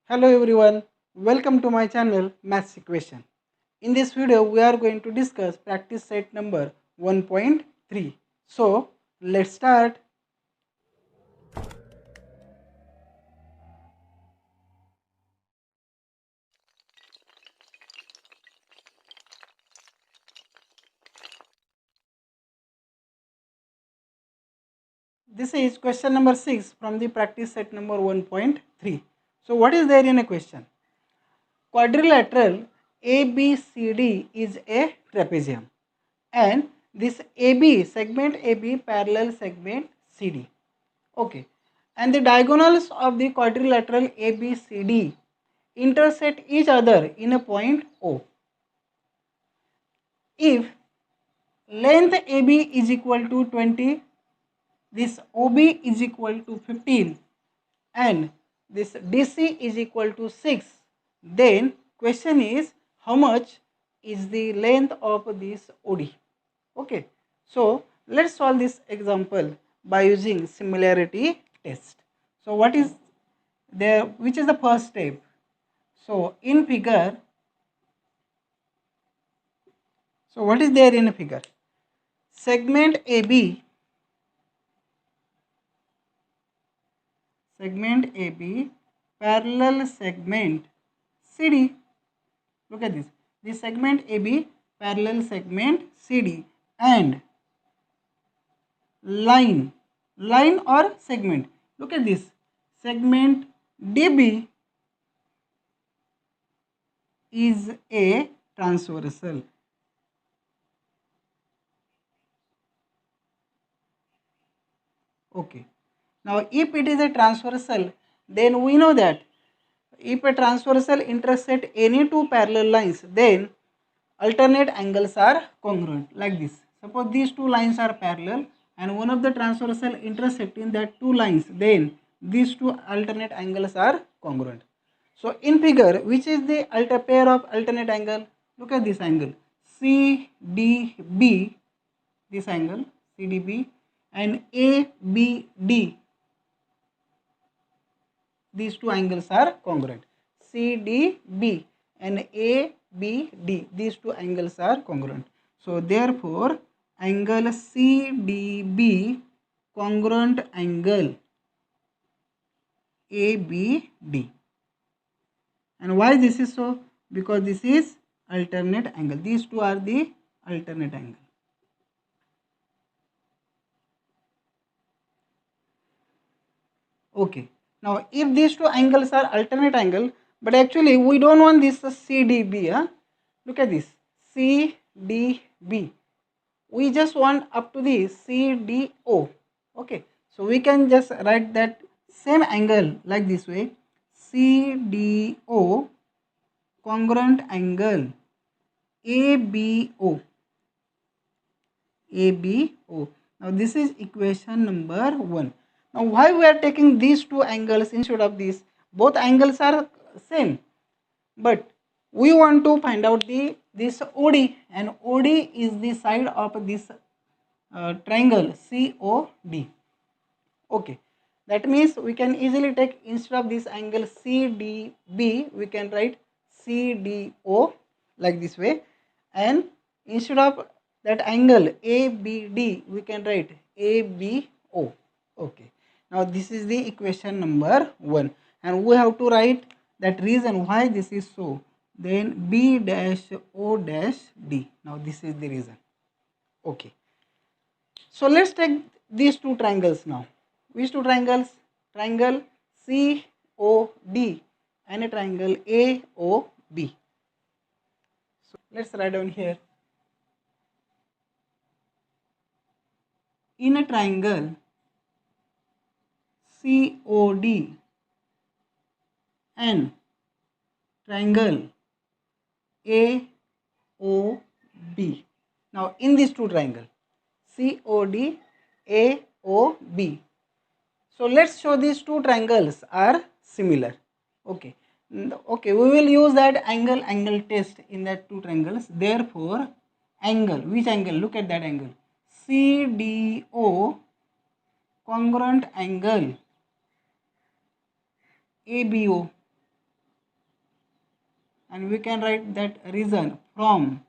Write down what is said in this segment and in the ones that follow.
Hello everyone, welcome to my channel Maths Equation. In this video we are going to discuss practice set number 1.3. So let's start. This is question number 6 from the practice set number 1.3. So what is there in a question? Quadrilateral ABCD is a trapezium and this AB segment AB parallel segment CD. Okay, and the diagonals of the quadrilateral ABCD intersect each other in a point O. If length AB is equal to 20, this OB is equal to 15 and this DC is equal to 6, then question is how much is the length of this OD. Okay, so let's solve this example by using similarity test. So what is there, which is the first step? So in figure, so what is there in a figure? Segment AB parallel segment CD. Look at this. This segment AB parallel segment CD and line or segment. Look at this. Segment DB is a transversal. Okay. Now if it is a transversal, then we know that if a transversal intersect any two parallel lines, then alternate angles are congruent, like this. Suppose these two lines are parallel and one of the transversal intersect in that two lines, then these two alternate angles are congruent. So in figure, which is the pair of alternate angle? Look at this angle CDB, this angle CDB, and ABD. These two angles are congruent. CDB and ABD, these two angles are congruent. So therefore angle CDB congruent angle ABD. And why this is so? Because this is alternate angle. These two are the alternate angle. Okay. Now if these two angles are alternate angle, but actually we don't want this CDB. Look at this CDB. We just want up to the CDO. Okay. So we can just write that same angle like this way. CDO congruent angle ABO. ABO. Now this is equation number 1. Now why we are taking these two angles instead of this? Both angles are same, but we want to find out this OD, and OD is the side of this triangle COD. Okay, that means we can easily take, instead of this angle CDB, we can write CDO like this way, and instead of that angle ABD, we can write ABO. Okay, now this is the equation number 1, and we have to write that reason why this is so. Then B dash O dash D. Now this is the reason. Okay, so let's take these two triangles now. Which two triangles? Triangle COD and a triangle AOB. So let's write down here. In a triangle COD and triangle AOB. Now in these two triangles COD AOB. So let's show these two triangles are similar. Okay. Okay, we will use that angle test in that two triangles. Therefore angle, which angle? Look at that angle, CDO congruent angle ABO. and we can write that reason from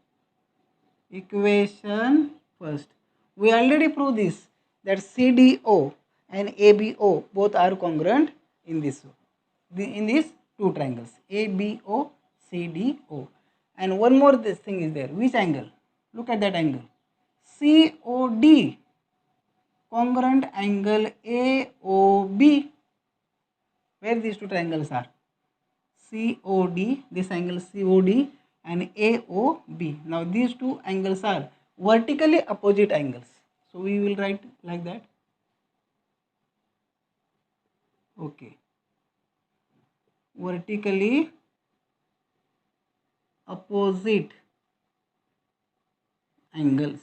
equation first. We already proved this, that CDO and ABO both are congruent in this, in these two triangles, ABO, CDO. And one more this thing is there. Which angle? Look at that angle. COD, congruent angle AOB. Where these two triangles are? COD, this angle COD and AOB. Now these two angles are vertically opposite angles. So we will write like that. Okay. Vertically opposite angles.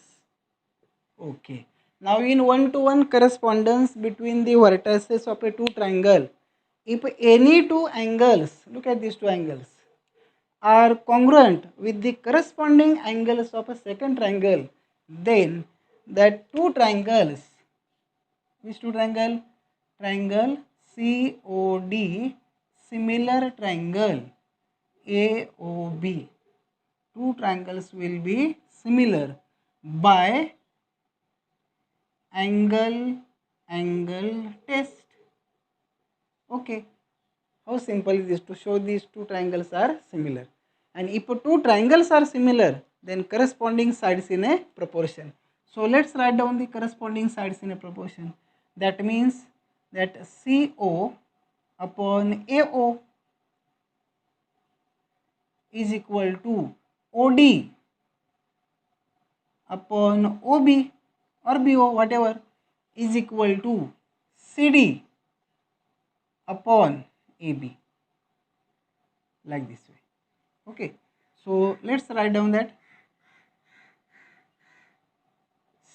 Okay. Now in one-to-one correspondence between the vertices of a two triangle, if any two angles, look at these two angles, are congruent with the corresponding angles of a second triangle, then that two triangles, which two triangle? Triangle COD, similar triangle AOB. Two triangles will be similar by angle test. Okay. How simple is this to show these two triangles are similar? And if two triangles are similar, then corresponding sides in a proportion. So let's write down the corresponding sides in a proportion. That means that CO upon AO is equal to OD upon OB or BO, whatever, is equal to CD upon AB, like this way. Okay, so let's write down that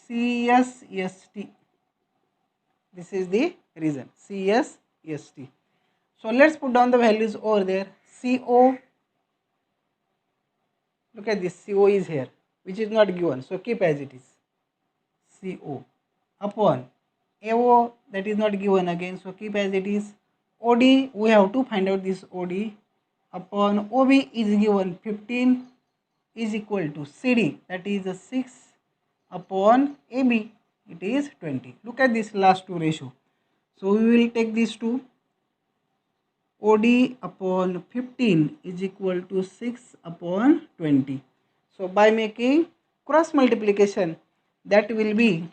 CSST. This is the reason, CSST. So let's put down the values over there. CO, look at this, CO is here, which is not given, so keep as it is. CO upon AO, that is not given again, so keep as it is. OD, we have to find out this OD, upon OB is given 15 is equal to CD, that is 6 upon AB, it is 20. Look at this last two ratio. So we will take these two. OD upon 15 is equal to 6 upon 20. So by making cross multiplication, that will be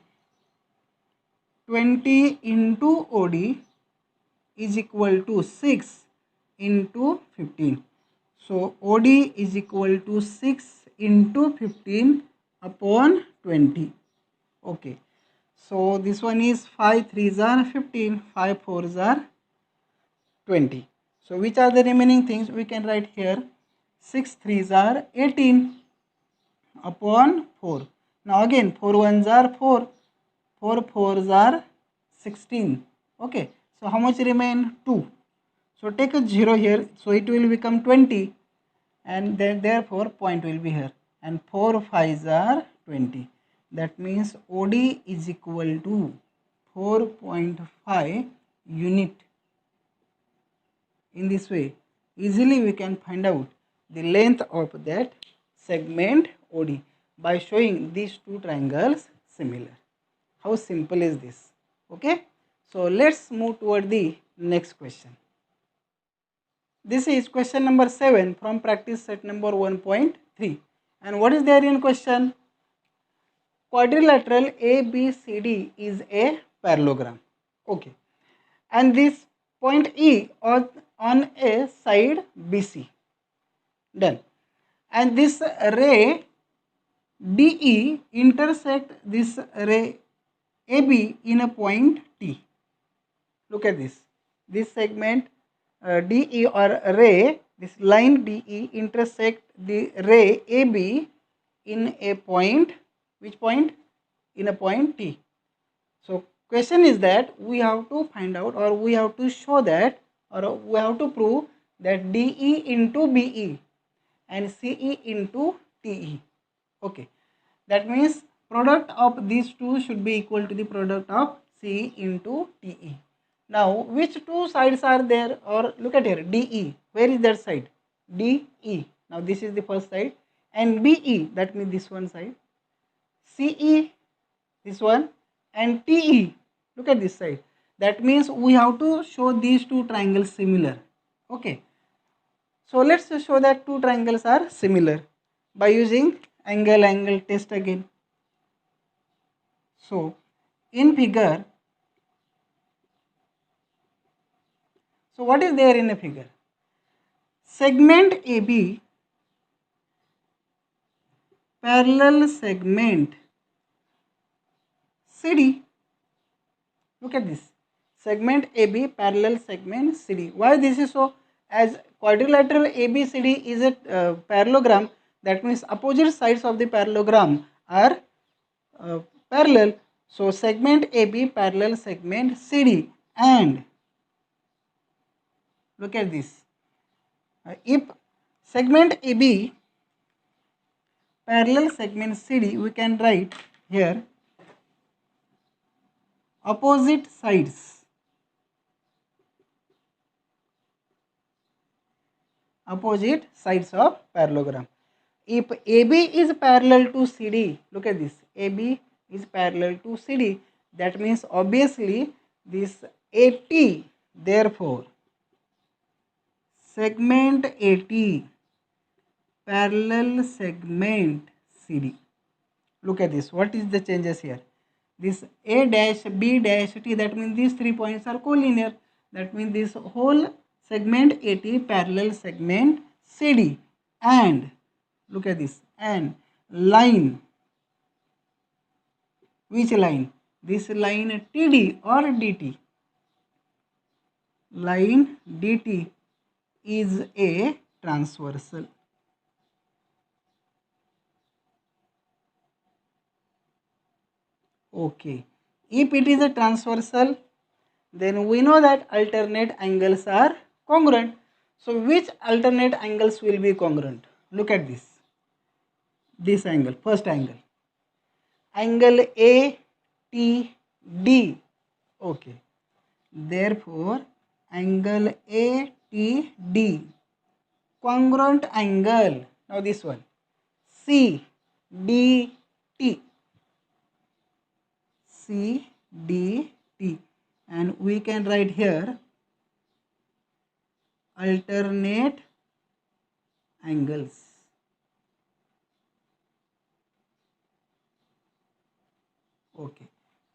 20 into OD is equal to 6 into 15. So OD is equal to 6 into 15 upon 20. Okay. So this one is 5 3s are 15, 5 4s are 20. So which are the remaining things? We can write here 6 3s are 18 upon 4. Now again 4 1s are 4, 4 4s are 16. Okay. So how much remain? 2. So take a 0 here. So it will become 20 and then therefore point will be here. And 4 5s are 20. That means OD is equal to 4.5 unit. In this way, easily we can find out the length of that segment OD by showing these two triangles similar. How simple is this? Okay. So let's move toward the next question. This is question number 7 from practice set number 1.3. And what is there in question? Quadrilateral ABCD is a parallelogram. Okay. And this point E on a side BC. Done. And this ray DE intersect this ray AB in a point T. Look at this. This segment DE or ray, this line DE intersect the ray AB in a point. Which point? In a point T. So question is that we have to find out, or we have to show that, or we have to prove that DE into BE and CE into TE. Okay. That means product of these two should be equal to the product of CE into TE. Now which two sides are there? Or look at here, DE. Where is that side? DE. Now this is the first side, and BE, that means this one side, CE, this one, and TE, look at this side. That means we have to show these two triangles similar. Okay, so let's show that two triangles are similar by using angle test again. So in figure, so what is there in a figure? Segment AB, parallel segment CD. Look at this. Segment AB, parallel segment CD. Why this is so? As quadrilateral ABCD is a parallelogram, that means opposite sides of the parallelogram are parallel. So segment AB parallel segment CD, and look at this. If segment AB parallel segment CD, we can write here opposite sides of parallelogram. If AB is parallel to CD, look at this, AB is parallel to CD, that means obviously this AT, therefore segment AT parallel segment CD. Look at this, what is the changes here? This A dash B dash T, that means these 3 points are collinear, that means this whole segment AT parallel segment CD, and look at this, and line, which line? This line TD or DT, line DT is a transversal. Okay, if it is a transversal, then we know that alternate angles are congruent. So which alternate angles will be congruent? Look at this angle, first angle, angle ATD. Okay, therefore angle ATD congruent angle, now this one, CDT, CDT, and we can write here alternate angles. Okay,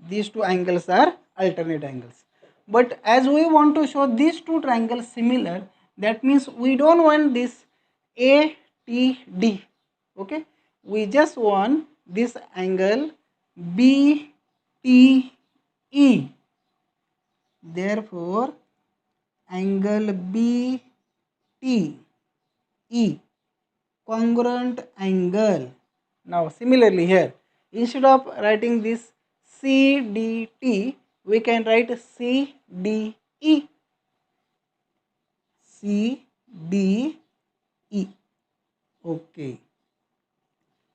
these two angles are alternate angles. But as we want to show these two triangles similar, that means we don't want this ATD. Okay, we just want this angle BTE. Therefore, angle BTE congruent angle. Now similarly here, instead of writing this CDT, we can write CDE. CDE. Okay.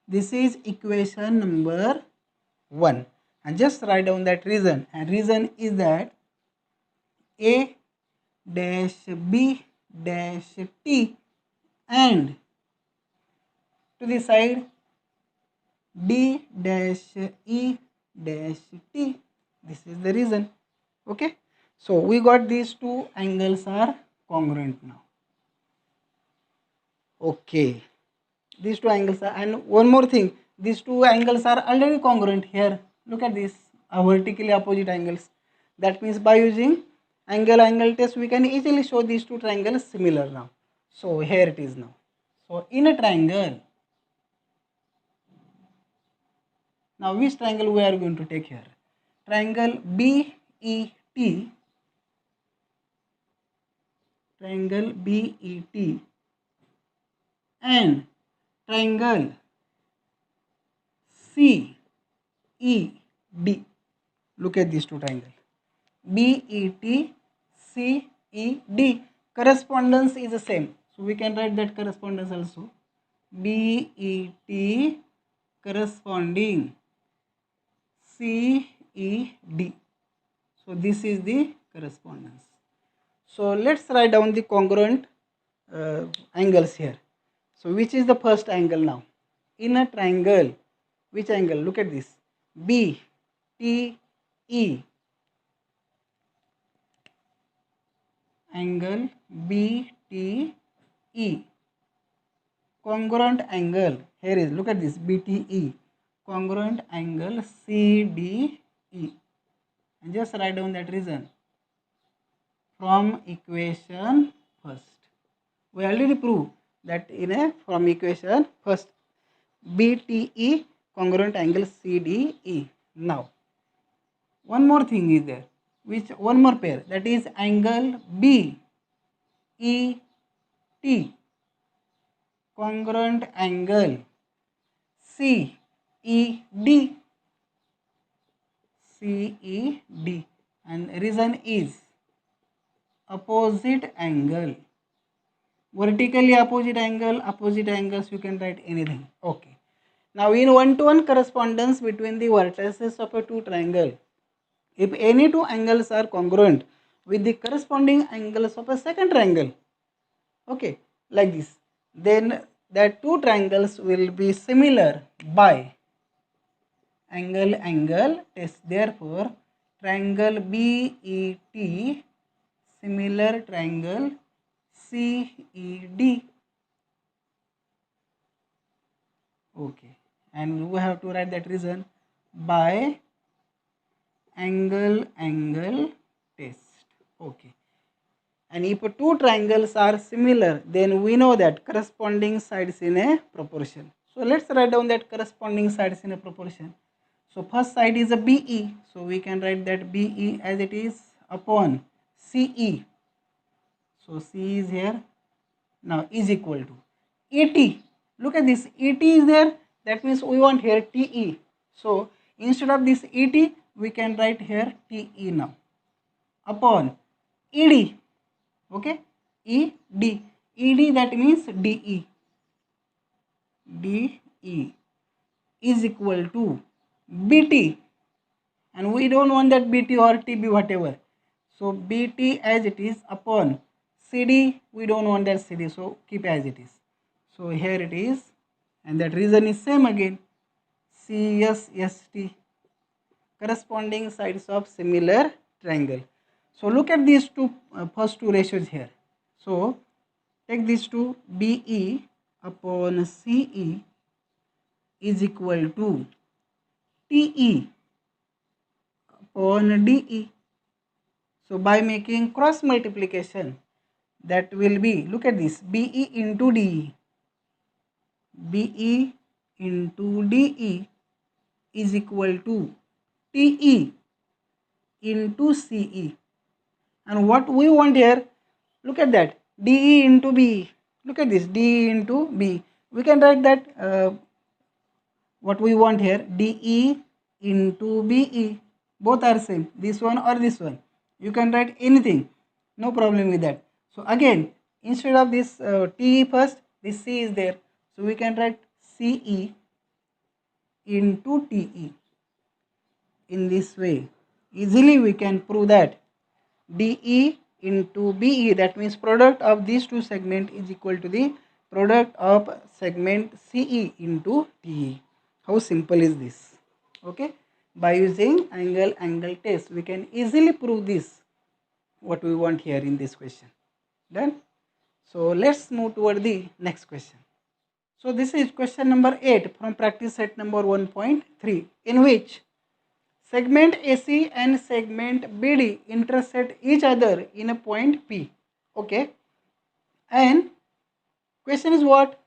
This is equation number 1. And just write down that reason. And reason is that A dash B dash T and to the side D dash E dash T. This is the reason. Okay. So we got these two angles are congruent now. Okay. These two angles are, and one more thing, these two angles are already congruent here. Look at this, vertically opposite angles. That means by using angle test, we can easily show these two triangles similar now. So here it is now. So in a triangle, now which triangle we are going to take here? Triangle BET, triangle BET and triangle CED. Look at these two triangles. BET, CED. Correspondence is the same. So we can write that correspondence also. BET corresponding CED. So this is the correspondence. So let's write down the congruent angles here. So which is the first angle now? In a triangle, which angle? Look at this. B, T, E. Angle B, T, E. Congruent angle. Here is, look at this, BTE. Congruent angle CDE. And just write down that reason from equation first. We already proved that from equation first, BTE congruent angle CDE. Now, one more thing is there, which one more pair, that is angle BET congruent angle CED. CED, and reason is opposite angle. Vertically opposite angles you can write anything. Okay. Now in one-to-one correspondence between the vertices of a two triangle, if any two angles are congruent with the corresponding angles of a second triangle, okay, like this, then that two triangles will be similar by angle test. Therefore, triangle BET similar triangle CED. Okay, and we have to write that reason by angle test. Okay, and if two triangles are similar, then we know that corresponding sides in a proportion. So let's write down that corresponding sides in a proportion. So first side is a BE, so we can write that BE as it is upon CE. So C is here, now is equal to ET. Look at this, ET is there, that means we want here TE. So instead of this ET, we can write here TE now, upon ED. Okay, ED. ED, that means DE. DE is equal to BT, and we don't want that BT or TB whatever. So BT as it is upon CD, we don't want that CD, so keep as it is. So here it is, and that reason is same again, CSST, corresponding sides of similar triangle. So look at these first two ratios here. So take these two, BE upon CE is equal to TE upon DE. So by making cross multiplication, that will be, look at this, BE into DE. BE into DE is equal to TE into CE. And what we want here, look at that, DE into BE. Look at this, DE into BE. We can write that what we want here, DE into BE. Both are same, this one or this one. You can write anything, no problem with that. So again, instead of this TE first, this C is there. So we can write CE into TE. In this way, easily we can prove that DE into BE, that means product of these two segments is equal to the product of segment CE into TE. How simple is this? Okay, by using angle test, we can easily prove this, what we want here in this question. Done. So let's move toward the next question. So this is question number 8 from practice set number 1.3, in which segment AC and segment BD intersect each other in a point P. Okay, and question is what?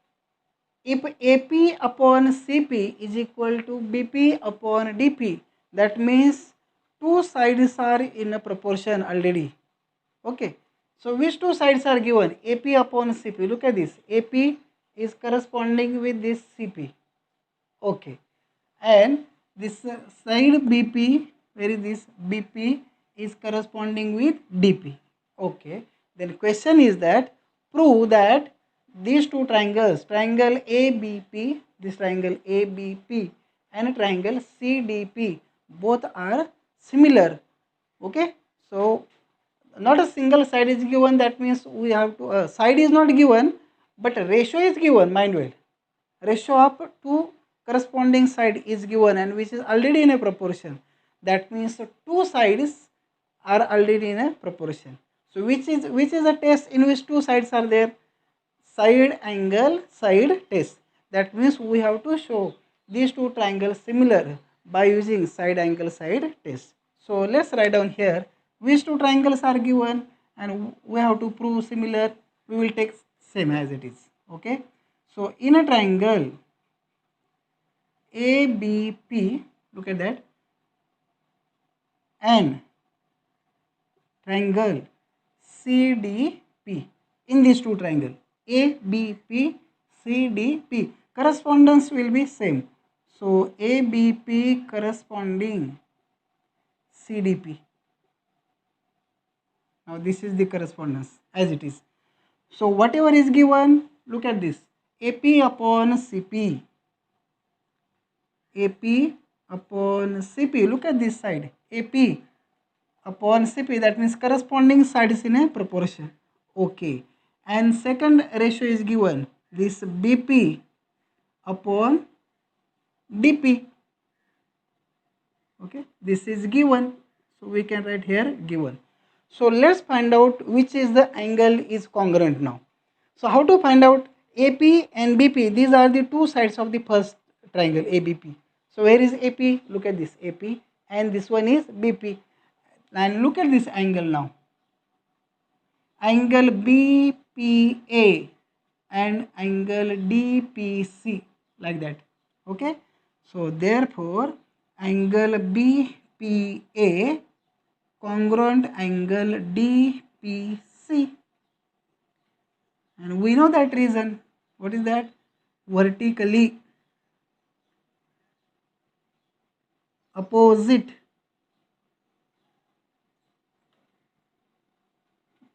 If AP upon CP is equal to BP upon DP, that means two sides are in a proportion already. Okay, so which two sides are given? AP upon CP. Look at this, AP is corresponding with this CP. Okay, and this side BP, where is this? BP is corresponding with DP. Okay, then question is that prove that these two triangles, triangle ABP, this triangle ABP and triangle CDP, both are similar. Okay, so not a single side is given, that means we have to, side is not given, but ratio is given, mind well. Ratio of two corresponding side is given and which is already in a proportion. That means two sides are already in a proportion. So which is a test in which two sides are there? Side angle side test. That means we have to show these two triangles similar by using side angle side test. So let's write down here which two triangles are given and we have to prove similar. We will take same as it is. Okay. So in a triangle ABP, look at that, and triangle CDP, in these two triangle ABP CDP, correspondence will be same. So ABP corresponding CDP. Now this is the correspondence as it is. So whatever is given, look at this, AP upon CP. AP upon CP, look at this side, AP upon CP, that means corresponding sides in a proportion. Okay. And second ratio is given, this BP upon DP. Okay, this is given. So we can write here given. So let's find out which is the angle is congruent now. So how to find out AP and BP? These are the two sides of the first triangle ABP. So where is AP? Look at this AP and this one is BP. And look at this angle now. Angle BPA and angle DPC, like that. Okay. So therefore angle BPA congruent angle DPC. And we know that reason. What is that? Vertically opposite.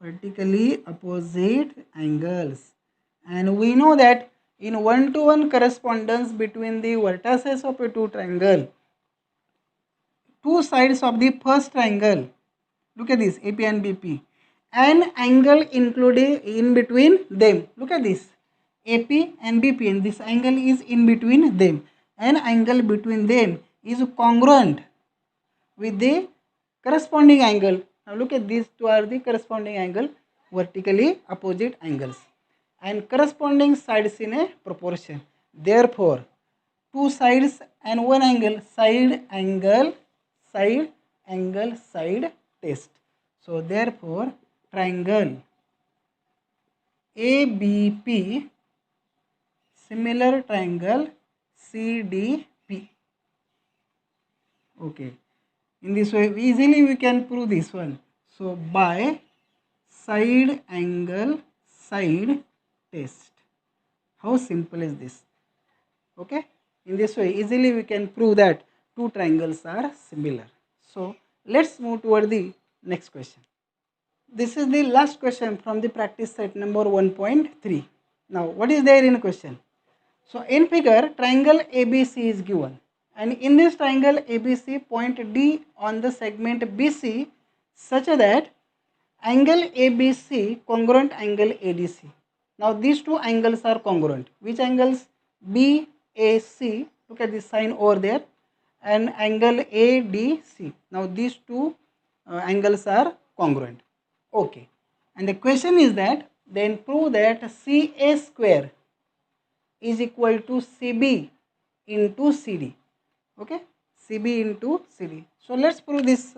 Vertically opposite angles. And we know that in one-to-one correspondence between the vertices of a two triangle, two sides of the first triangle, look at this AP and BP, an angle included in between them. Look at this AP and BP, and this angle is in between them. An angle between them is congruent with the corresponding angle. Now look at these two are the corresponding angle, vertically opposite angles, and corresponding sides in a proportion. Therefore, two sides and one angle, side angle side test. So therefore triangle ABP similar triangle CDP. Okay, in this way easily we can prove this one. So by side angle side test. How simple is this? Okay, in this way easily we can prove that two triangles are similar. So let's move toward the next question. This is the last question from the practice set number 1.3. Now what is there in question? So in figure triangle ABC is given, and in this triangle ABC point D on the segment BC such that angle ABC congruent angle ADC. Now these two angles are congruent. Which angles? BAC, look at this sign over there, and angle ADC. Now these two angles are congruent. Okay, and the question is that then prove that CA square is equal to CB into CD. Okay, CB into CD. So let's prove this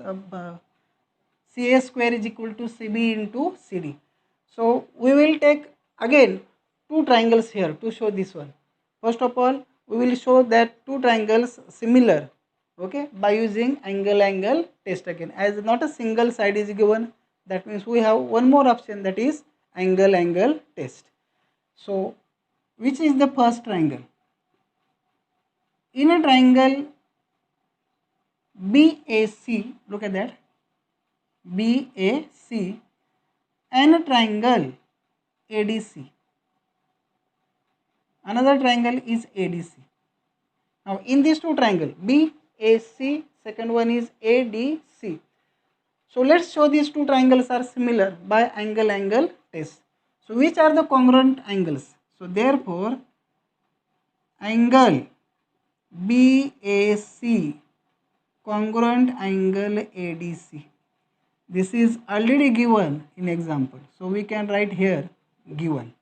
CA square is equal to CB into CD. So we will take again two triangles here to show this one. First of all, we will show that two triangles similar, okay, by using angle test again. As not a single side is given, that means we have one more option, that is angle test. So which is the first triangle? In a triangle BAC, look at that, BAC, and a triangle ADC. Another triangle is ADC. Now in these two triangles BAC, second one is ADC. So let's show these two triangles are similar by angle test. So which are the congruent angles? So therefore angle BAC congruent angle ADC. This is already given in example. So we can write here given.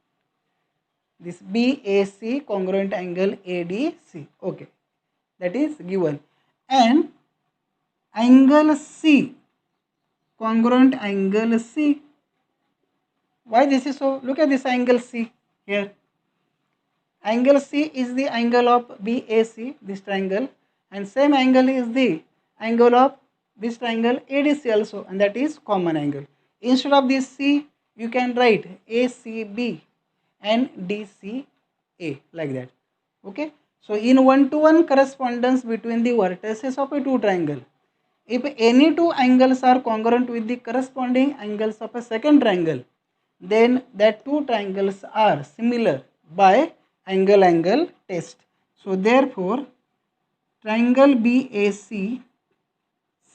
This BAC congruent angle ADC. Okay. That is given. And angle C congruent angle C. Why this is so? Look at this angle C here. Angle C is the angle of BAC, this triangle, and same angle is the angle of this triangle ADC also, and that is common angle. Instead of this C, you can write ACB and DCA like that. Okay. So in one-to-one correspondence between the vertices of a two triangle, if any two angles are congruent with the corresponding angles of a second triangle, then that two triangles are similar by angle test. So therefore triangle BAC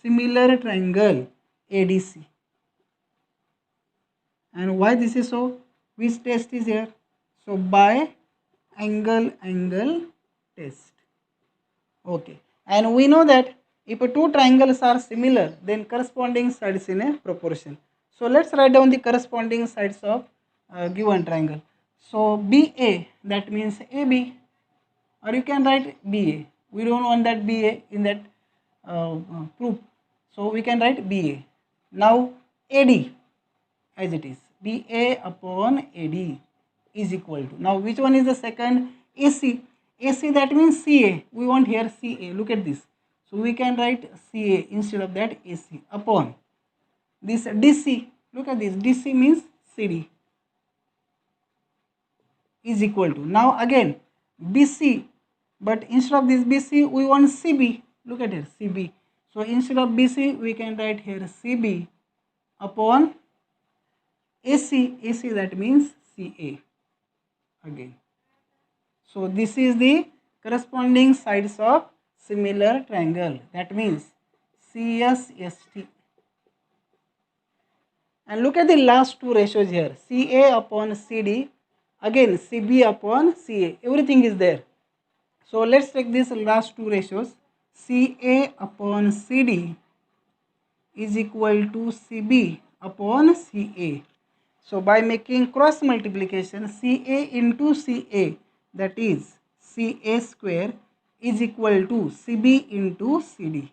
similar triangle ADC. And why this is so? Which test is here? So by angle test. Okay. And we know that if two triangles are similar, then corresponding sides in a proportion. So let's write down the corresponding sides of given triangle. So BA, that means AB, or you can write BA. We don't want that BA in that proof. So we can write BA. Now AD as it is. BA upon AD is equal to. Now which one is the second? AC. AC, that means CA. We want here CA. Look at this. So we can write CA instead of that AC upon this DC. Look at this. DC means CD is equal to. Now again BC, but instead of this BC we want CB. Look at here CB. So instead of BC we can write here CB upon AC. AC, that means CA again. So this is the corresponding sides of similar triangle, that means CSST. And look at the last two ratios here, CA upon CD, again CB upon CA, everything is there. So let's take these last two ratios. CA upon CD is equal to CB upon CA. So by making cross multiplication, CA into CA, that is CA square, is equal to CB into CD.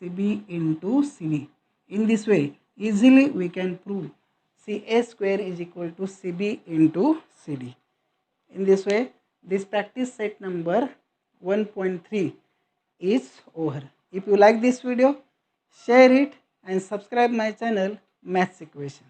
CB into CD. In this way, easily we can prove CA square is equal to CB into CD. In this way, this practice set number 1.3 is over. If you like this video, share it and subscribe my channel Maths Equation.